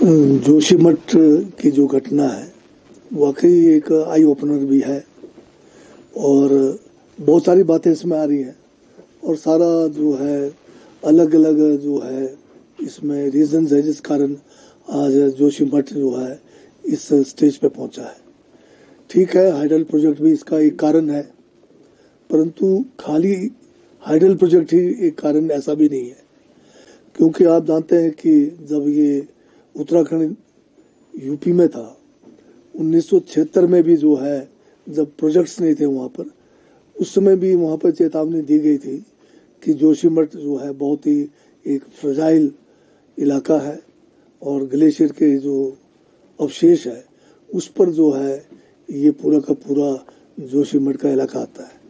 जोशीमठ की जो घटना है वाकई एक आई ओपनर भी है और बहुत सारी बातें इसमें आ रही हैं और सारा जो है अलग अलग जो है इसमें रीजंस है जिस कारण आज जोशीमठ जो है इस स्टेज पे पहुंचा है। ठीक है, हाइडल प्रोजेक्ट भी इसका एक कारण है, परंतु खाली हाइडल प्रोजेक्ट ही एक कारण ऐसा भी नहीं है, क्योंकि आप जानते हैं कि जब ये उत्तराखंड यूपी में था 1976 में भी जो है जब प्रोजेक्ट्स नहीं थे वहाँ पर, उस समय भी वहाँ पर चेतावनी दी गई थी कि जोशीमठ जो है बहुत ही एक फ्रजाइल इलाका है और ग्लेशियर के जो अवशेष है उस पर जो है ये पूरा का पूरा जोशीमठ का इलाका आता है।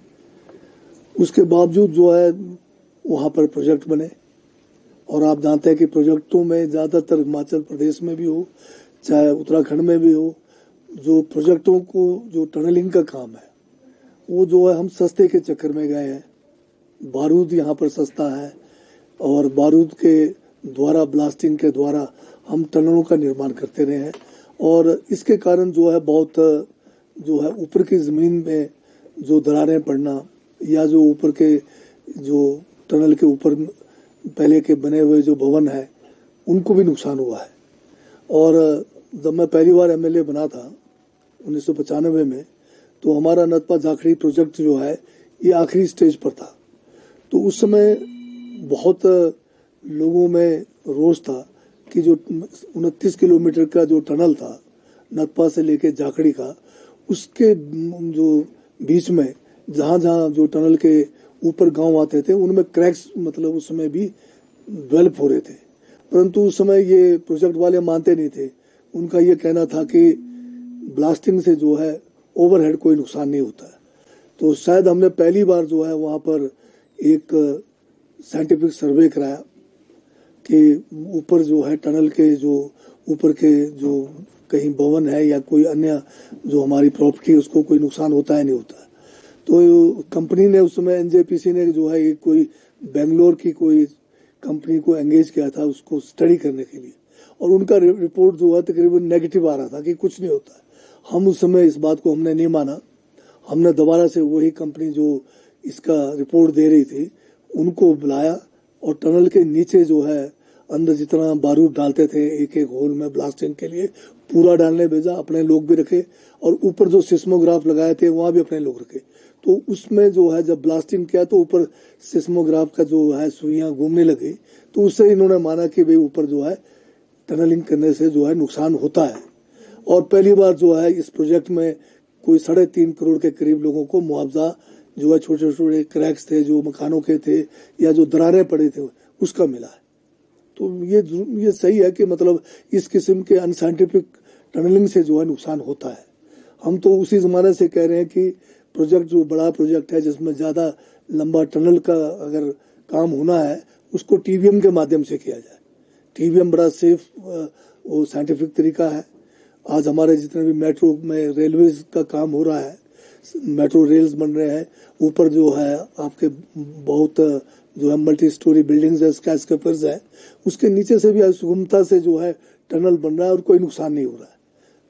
उसके बावजूद जो है वहाँ पर प्रोजेक्ट बने और आप जानते हैं कि प्रोजेक्टों में ज़्यादातर हिमाचल प्रदेश में भी हो चाहे उत्तराखंड में भी हो, जो प्रोजेक्टों को जो टनलिंग का काम है वो जो है हम सस्ते के चक्कर में गए हैं। बारूद यहाँ पर सस्ता है और बारूद के द्वारा ब्लास्टिंग के द्वारा हम टनलों का निर्माण करते रहे हैं और इसके कारण जो है बहुत जो है ऊपर की ज़मीन में जो दरारें पड़ना या जो ऊपर के जो टनल के ऊपर पहले के बने हुए जो भवन है उनको भी नुकसान हुआ है। और जब मैं पहली बार एमएलए बना था 1995 में, तो हमारा नतपा झाखड़ी प्रोजेक्ट जो है ये आखिरी स्टेज पर था। तो उस समय बहुत लोगों में रोष था कि जो 29 किलोमीटर का जो टनल था नतपा से लेके झाखड़ी का, उसके जो बीच में जहाँ जहाँ जो टनल के ऊपर गांव आते थे उनमें क्रैक्स मतलब उस समय भी डेवलप हो रहे थे, परंतु उस समय ये प्रोजेक्ट वाले मानते नहीं थे। उनका ये कहना था कि ब्लास्टिंग से जो है ओवरहेड कोई नुकसान नहीं होता है। तो शायद हमने पहली बार जो है वहाँ पर एक साइंटिफिक सर्वे कराया कि ऊपर जो है टनल के जो ऊपर के जो कहीं भवन है या कोई अन्य जो हमारी प्रॉपर्टी है उसको कोई नुकसान होता है नहीं होता है। तो कंपनी ने उस समय एनजेपीसी ने जो है एक कोई बेंगलोर की कोई कंपनी को एंगेज किया था उसको स्टडी करने के लिए, और उनका रिपोर्ट जो है तकरीबन नेगेटिव आ रहा था कि कुछ नहीं होता है। हम उस समय इस बात को हमने नहीं माना, हमने दोबारा से वही कंपनी जो इसका रिपोर्ट दे रही थी उनको बुलाया और टनल के नीचे जो है अंदर जितना बारूद डालते थे एक एक होल में ब्लास्टिंग के लिए पूरा डालने भेजा, अपने लोग भी रखे और ऊपर जो सिस्मोग्राफ लगाए थे वहाँ भी अपने लोग रखे। तो उसमें जो है जब ब्लास्टिंग किया तो ऊपर सिस्मोग्राफ का जो है सुइयां घूमने लगी, तो उससे इन्होंने माना कि भाई ऊपर जो है टनलिंग करने से जो है नुकसान होता है। और पहली बार जो है इस प्रोजेक्ट में कोई 3.5 करोड़ के करीब लोगों को मुआवजा जो है छोटे छोटे क्रैक्स थे जो मकानों के थे या जो दरारें पड़े थे उसका मिला है। तो ये सही है कि मतलब इस किस्म के अनसाइंटिफिक टनलिंग से जो है नुकसान होता है। हम तो उसी ज़माने से कह रहे हैं कि प्रोजेक्ट जो बड़ा प्रोजेक्ट है जिसमें ज़्यादा लंबा टनल का अगर काम होना है उसको टीबीएम के माध्यम से किया जाए। टीबीएम बड़ा सेफ वो साइंटिफिक तरीका है। आज हमारे जितने भी मेट्रो में रेलवेज का काम हो रहा है, मेट्रो रेल्स बन रहे हैं, ऊपर जो है आपके बहुत जो है मल्टी स्टोरी बिल्डिंग्स है, स्काईस्क्रेपर्स है, उसके नीचे से भी सुगमता से जो है टनल बन रहा है और कोई नुकसान नहीं हो रहा है।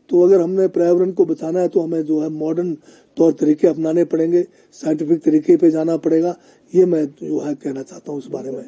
तो अगर हमने पर्यावरण को बचाना है तो हमें जो है मॉडर्न तौर तरीके अपनाने पड़ेंगे, साइंटिफिक तरीके पे जाना पड़ेगा। ये मैं जो है कहना चाहता हूँ इस बारे में।